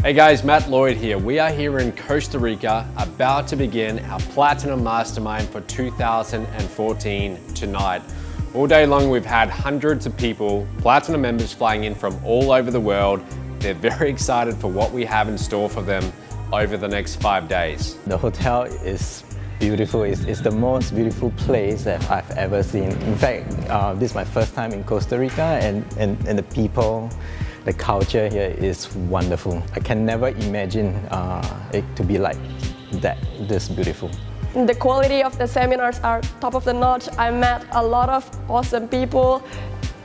Hey guys, Matt Lloyd here. We are here in Costa Rica, about to begin our Platinum Mastermind for 2014 tonight. All day long we've had hundreds of people, Platinum members flying in from all over the world. They're very excited for what we have in store for them over the next 5 days. The hotel is beautiful. It's the most beautiful place that I've ever seen. In fact, this is my first time in Costa Rica, and the people, the culture here is wonderful. I can never imagine it to be like that, this beautiful. The quality of the seminars are top of the notch. I met a lot of awesome people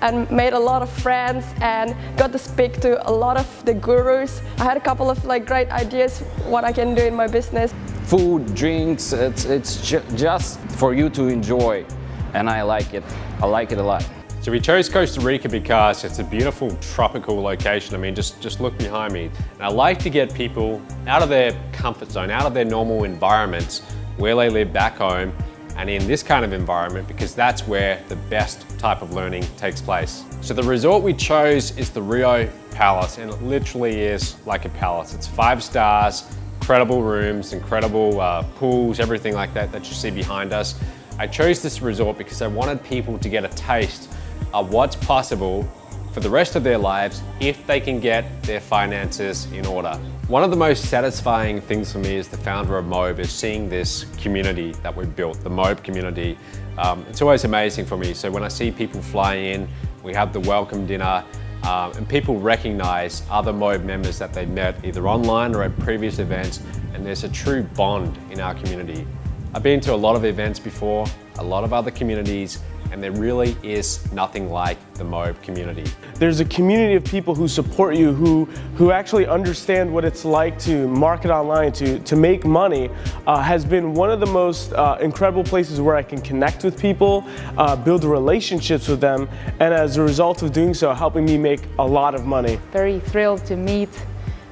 and made a lot of friends and got to speak to a lot of the gurus. I had a couple of great ideas what I can do in my business. Food, drinks, it's just for you to enjoy, and I like it. I like it a lot. So we chose Costa Rica because it's a beautiful tropical location. I mean, just look behind me. And I like to get people out of their comfort zone, out of their normal environments where they live back home, and in this kind of environment, because that's where the best type of learning takes place. So the resort we chose is the Rio Palace, and it literally is like a palace. It's 5 stars, incredible rooms, incredible pools, everything like that you see behind us. I chose this resort because I wanted people to get a taste of what's possible for the rest of their lives if they can get their finances in order. One of the most satisfying things for me as the founder of Mobe is seeing this community that we've built, the Mobe community. It's always amazing for me. So when I see people fly in, we have the welcome dinner, and people recognize other Mobe members that they met either online or at previous events, and there's a true bond in our community. I've been to a lot of events before, a lot of other communities, and there really is nothing like the Mobe community. There's a community of people who support you, who actually understand what it's like to market online, to make money, has been one of the most incredible places where I can connect with people, build relationships with them, and as a result of doing so, helping me make a lot of money. Very thrilled to meet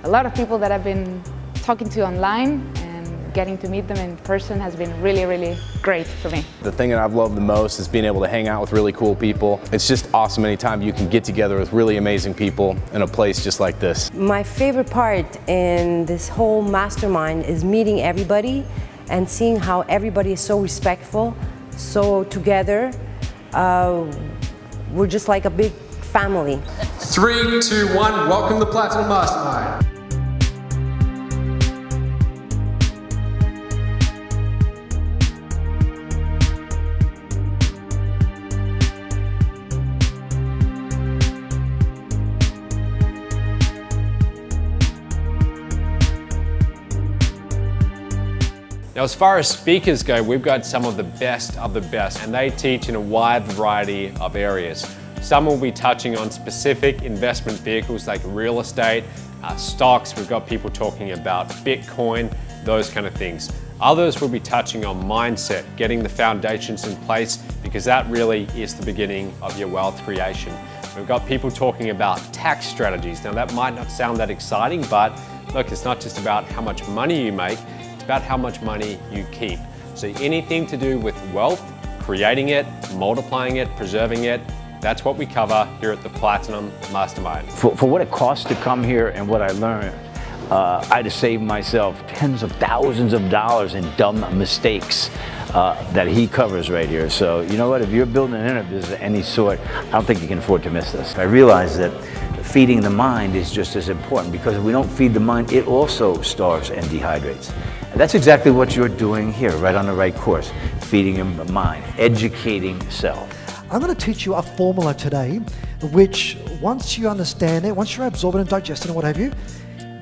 a lot of people that I've been talking to online, getting to meet them in person has been really, really great for me. The thing that I've loved the most is being able to hang out with really cool people. It's just awesome anytime you can get together with really amazing people in a place just like this. My favorite part in this whole mastermind is meeting everybody and seeing how everybody is so respectful, so together. We're just like a big family. 3, 2, 1, welcome to Platinum Mastermind. Now, as far as speakers go, we've got some of the best, and they teach in a wide variety of areas. Some will be touching on specific investment vehicles like real estate, stocks. We've got people talking about Bitcoin, those kind of things. Others will be touching on mindset, getting the foundations in place, because that really is the beginning of your wealth creation. We've got people talking about tax strategies. Now, that might not sound that exciting, but look, it's not just about how much money you make, about how much money you keep. So anything to do with wealth, creating it, multiplying it, preserving it, that's what we cover here at the Platinum Mastermind. For what it costs to come here and what I learned, I'd have saved myself tens of thousands of dollars in dumb mistakes that he covers right here. So you know what, if you're building an internet business of any sort, I don't think you can afford to miss this. I realize that feeding the mind is just as important, because if we don't feed the mind, it also starves and dehydrates. And that's exactly what you're doing here, right on the right course, feeding the mind, educating self. I'm going to teach you a formula today, which once you understand it, once you absorb it and digest it and what have you,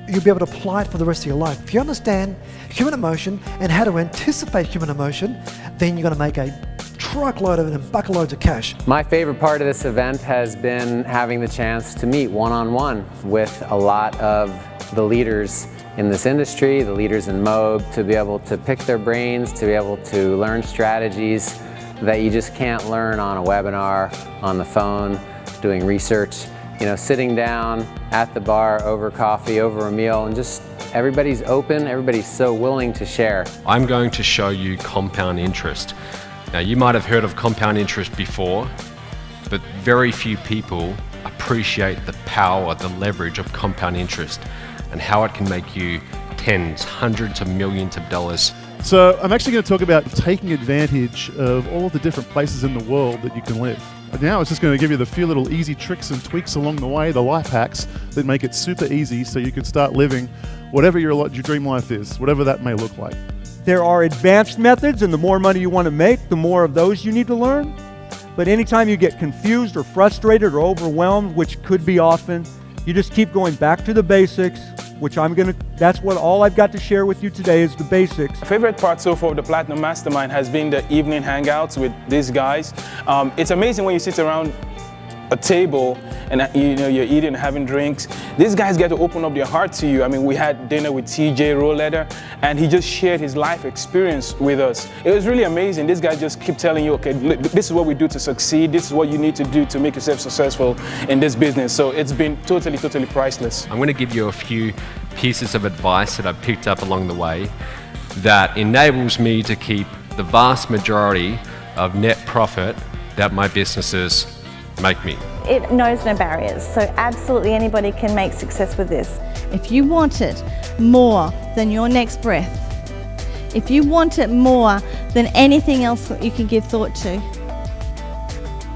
you'll be able to apply it for the rest of your life. If you understand human emotion and how to anticipate human emotion, then you're going to make a truckload of it and bucketloads of cash. My favorite part of this event has been having the chance to meet one-on-one with a lot of the leaders in this industry, the leaders in Mobe, to be able to pick their brains, to be able to learn strategies that you just can't learn on a webinar, on the phone, doing research. You know, sitting down at the bar over coffee, over a meal, and just everybody's open, everybody's so willing to share. I'm going to show you compound interest. Now, you might have heard of compound interest before, but very few people appreciate the power, the leverage of compound interest. and how it can make you tens, hundreds of millions of dollars. So I'm actually going to talk about taking advantage of all of the different places in the world that you can live. Now it's just going to give you the few little easy tricks and tweaks along the way, the life hacks that make it super easy so you can start living whatever your dream life is, whatever that may look like. There are advanced methods, and the more money you want to make, the more of those you need to learn. But anytime you get confused or frustrated or overwhelmed, which could be often, you just keep going back to the basics, which that's what all I've got to share with you today is the basics. My favorite part so far of the Platinum Mastermind has been the evening hangouts with these guys. It's amazing when you sit around a table and you're eating and having drinks. These guys get to open up their heart to you. I mean, we had dinner with TJ Rolleder, and he just shared his life experience with us. It was really amazing. These guys just keep telling you, okay, look, this is what we do to succeed. This is what you need to do to make yourself successful in this business. So it's been totally, totally priceless. I'm going to give you a few pieces of advice that I've picked up along the way that enables me to keep the vast majority of net profit that my businesses make me. It knows no barriers, so absolutely anybody can make success with this. If you want it more than your next breath, if you want it more than anything else that you can give thought to,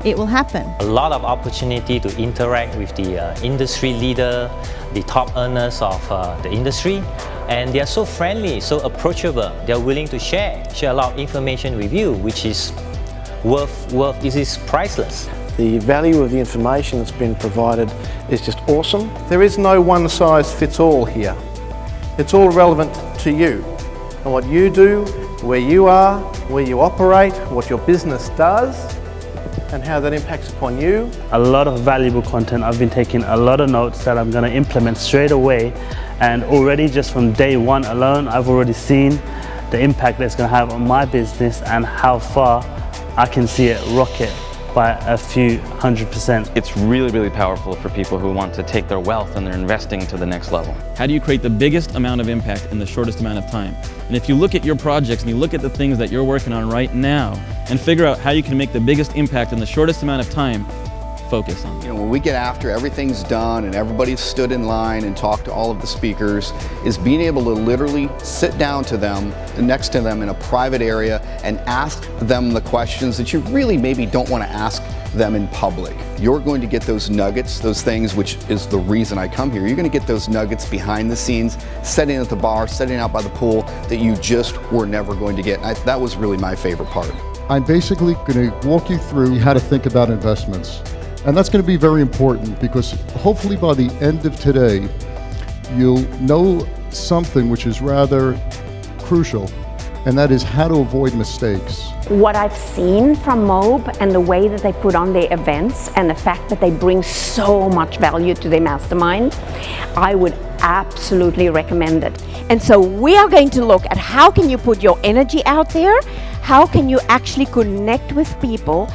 it will happen. A lot of opportunity to interact with the industry leader, the top earners of the industry, and they are so friendly, so approachable. They are willing to share a lot of information with you, which is this is priceless. The value of the information that's been provided is just awesome. There is no one size fits all here. It's all relevant to you and what you do, where you are, where you operate, what your business does, and how that impacts upon you. A lot of valuable content. I've been taking a lot of notes that I'm going to implement straight away, and already just from day one alone, I've already seen the impact that it's going to have on my business and how far I can see it rocket by a few 100%. It's really, really powerful for people who want to take their wealth and their investing to the next level. How do you create the biggest amount of impact in the shortest amount of time? And if you look at your projects and you look at the things that you're working on right now and figure out how you can make the biggest impact in the shortest amount of time, focus on it. When we get after everything's done and everybody's stood in line and talked to all of the speakers, is being able to literally sit down to them, next to them in a private area and ask them the questions that you really maybe don't want to ask them in public. You're going to get those nuggets, those things, which is the reason I come here. You're going to get those nuggets behind the scenes, sitting at the bar, sitting out by the pool, that you just were never going to get. That was really my favorite part. I'm basically going to walk you through how to think about investments. And that's going to be very important because hopefully by the end of today, you'll know something which is rather crucial, and that is how to avoid mistakes. What I've seen from Mobe and the way that they put on their events and the fact that they bring so much value to their mastermind, I would absolutely recommend it. And so we are going to look at how can you put your energy out there, how can you actually connect with people,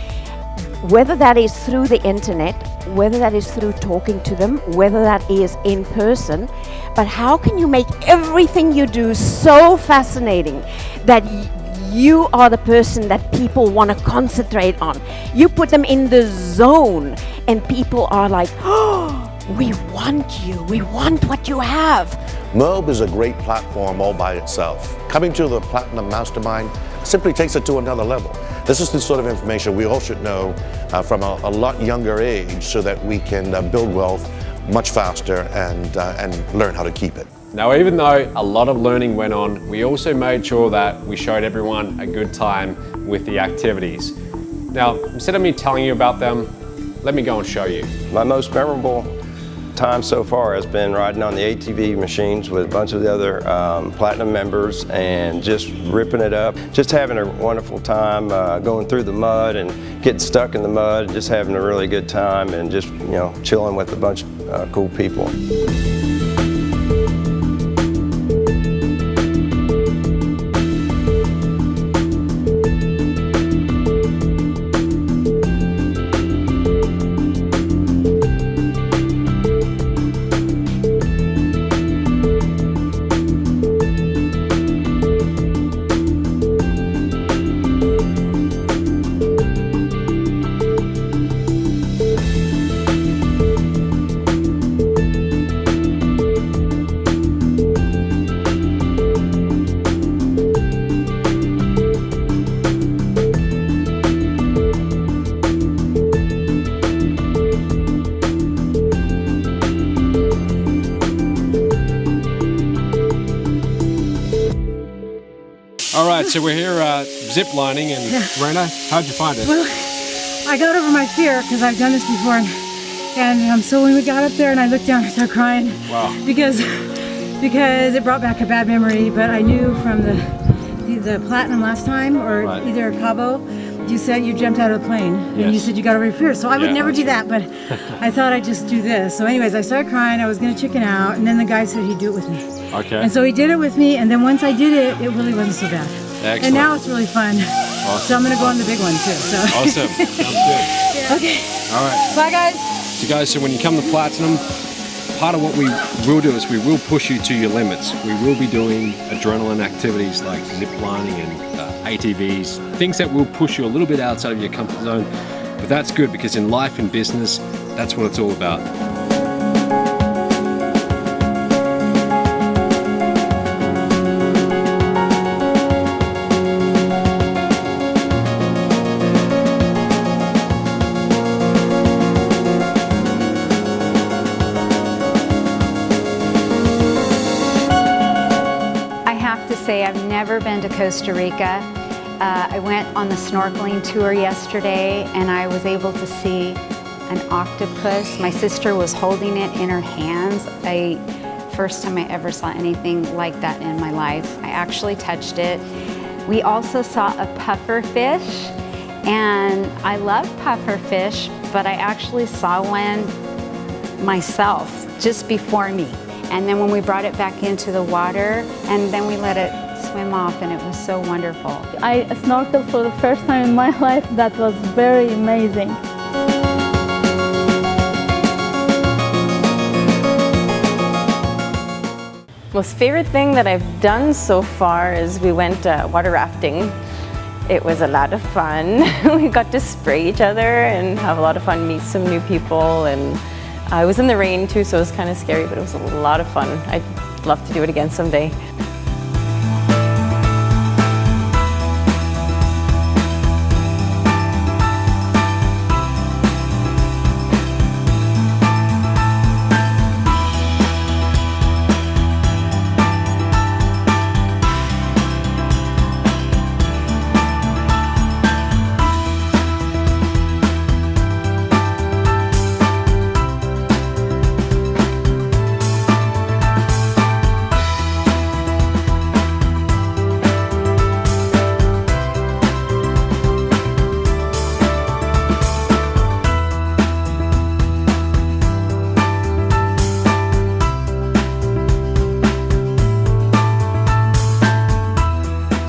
whether that is through the internet, whether that is through talking to them, whether that is in person, but how can you make everything you do so fascinating that you are the person that people want to concentrate on. You put them in the zone and people are like, oh, we want you, we want what you have. Mobe is a great platform all by itself. Coming to the Platinum Mastermind simply takes it to another level. This is the sort of information we all should know from a lot younger age so that we can build wealth much faster and learn how to keep it. Now, even though a lot of learning went on, we also made sure that we showed everyone a good time with the activities. Now, instead of me telling you about them, let me go and show you. My most memorable time so far has been riding on the ATV machines with a bunch of the other Platinum members and just ripping it up, just having a wonderful time going through the mud and getting stuck in the mud and just having a really good time and just, you know, chilling with a bunch of cool people. right, so we're here zip lining, and Rena, how'd you find it? Well, I got over my fear because I've done this before, and so when we got up there and I looked down, I started crying. Wow. Because it brought back a bad memory, but I knew from the platinum last time, or either Cabo, you said you jumped out of the plane, and you said you got over your fear, so I would never do that, but I thought I'd just do this. So anyways, I started crying, I was gonna chicken out, and then the guy said he'd do it with me. Okay. And so he did it with me, and then once I did it, it really wasn't so bad. Excellent. And now it's really fun. Awesome. So I'm gonna go on the big one too. So. Awesome, sounds good. Okay. All right. Bye guys. So guys, so when you come to Platinum, part of what we will do is we will push you to your limits. We will be doing adrenaline activities like zip lining and ATVs, things that will push you a little bit outside of your comfort zone. But that's good because in life and business, that's what it's all about. I've never been to Costa Rica. I went on the snorkeling tour yesterday and I was able to see an octopus. My sister was holding it in her hands. First time I ever saw anything like that in my life. I actually touched it. We also saw a puffer fish, and I love puffer fish, but I actually saw one myself just before me. And then when we brought it back into the water, and then we let it swim off, and it was so wonderful. I snorkeled for the first time in my life. That was very amazing. Most favorite thing that I've done so far is we went water rafting. It was a lot of fun. We got to spray each other and have a lot of fun, meet some new people, and I was in the rain too, so it was kind of scary, but it was a lot of fun. I'd love to do it again someday.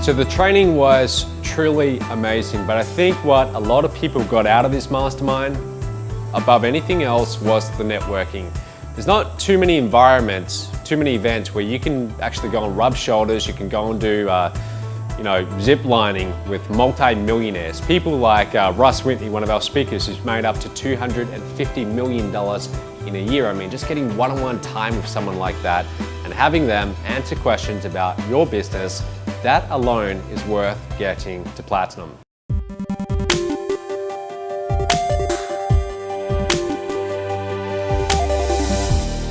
So the training was truly amazing, but I think what a lot of people got out of this mastermind, above anything else, was the networking. There's not too many environments, too many events where you can actually go and rub shoulders, you can go and do zip lining with multi-millionaires. People like Russ Whitney, one of our speakers, who's made up to $250 million in a year. I mean, just getting one-on-one time with someone like that and having them answer questions about your business, that alone is worth getting to Platinum.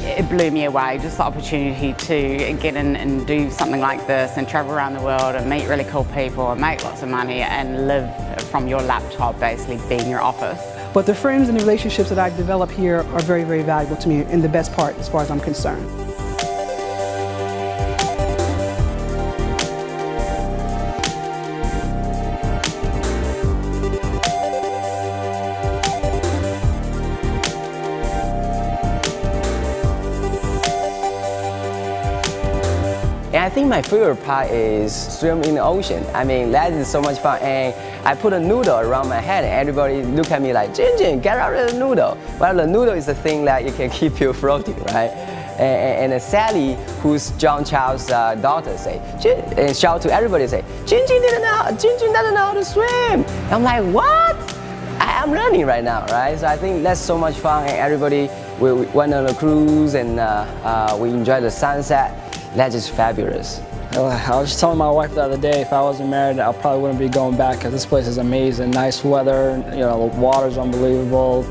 It blew me away, just the opportunity to get in and do something like this and travel around the world and meet really cool people and make lots of money and live from your laptop, basically being your office. But the friends and the relationships that I've developed here are very, very valuable to me, and the best part as far as I'm concerned. And I think my favorite part is swim in the ocean. I mean, that is so much fun. And I put a noodle around my head and everybody look at me like, Jin, get out of the noodle. Well, the noodle is the thing that you can keep you floating, right? And Sally, who's John Child's daughter, and shout to everybody, say, Jin doesn't know how to swim. I'm like, what? I'm learning right now, right? So I think that's so much fun, and everybody, we went on a cruise and we enjoyed the sunset. That's just fabulous. I was just telling my wife the other day, if I wasn't married, I probably wouldn't be going back because this place is amazing. Nice weather, the water's unbelievable.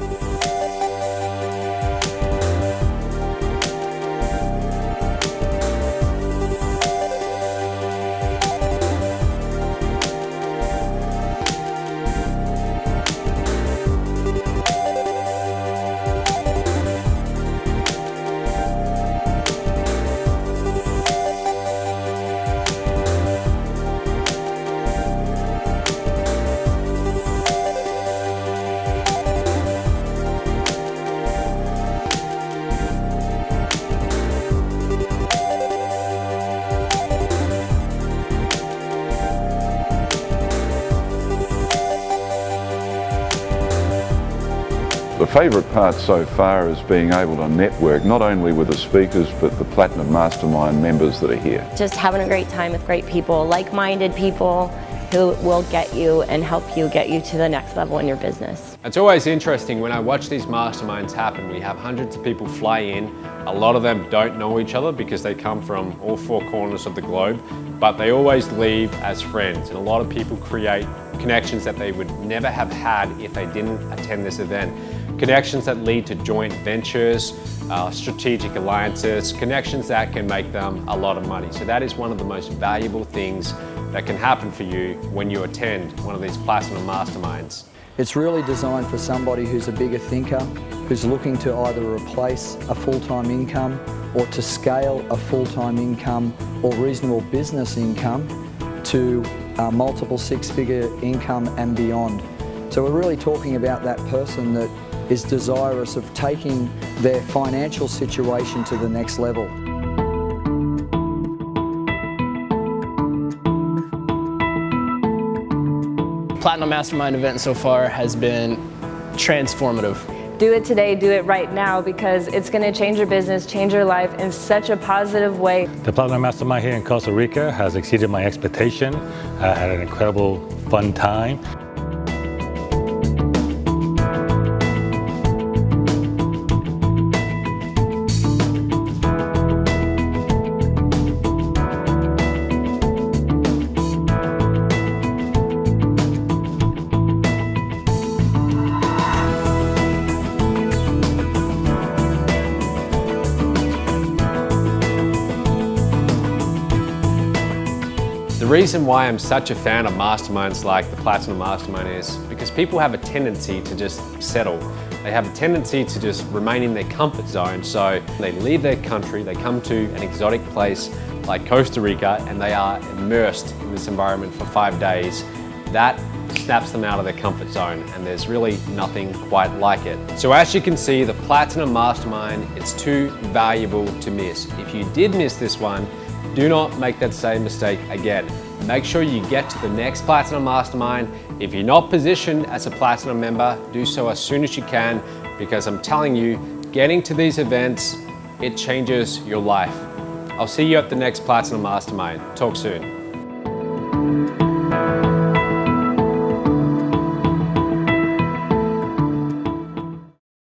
The favourite part so far is being able to network not only with the speakers but the Platinum Mastermind members that are here. Just having a great time with great people, like-minded people who will get you and help you get you to the next level in your business. It's always interesting when I watch these masterminds happen. We have hundreds of people fly in. A lot of them don't know each other because they come from all four corners of the globe, but they always leave as friends. And a lot of people create connections that they would never have had if they didn't attend this event. Connections that lead to joint ventures, strategic alliances, connections that can make them a lot of money. So that is one of the most valuable things that can happen for you when you attend one of these Platinum Masterminds. It's really designed for somebody who's a bigger thinker, who's looking to either replace a full-time income or to scale a full-time income or reasonable business income to multiple six-figure income and beyond. So we're really talking about that person that is desirous of taking their financial situation to the next level. Platinum Mastermind event so far has been transformative. Do it today, do it right now, because it's going to change your business, change your life in such a positive way. The Platinum Mastermind here in Costa Rica has exceeded my expectation. I had an incredible fun time. The reason why I'm such a fan of masterminds like the Platinum Mastermind is because people have a tendency to just settle. They have a tendency to just remain in their comfort zone. So they leave their country, they come to an exotic place like Costa Rica, and they are immersed in this environment for 5 days. That snaps them out of their comfort zone, and there's really nothing quite like it. So as you can see, the Platinum Mastermind, it's too valuable to miss. If you did miss this one, do not make that same mistake again. Make sure you get to the next Platinum Mastermind. If you're not positioned as a Platinum member, do so as soon as you can, because I'm telling you, getting to these events, it changes your life. I'll see you at the next Platinum Mastermind. Talk soon.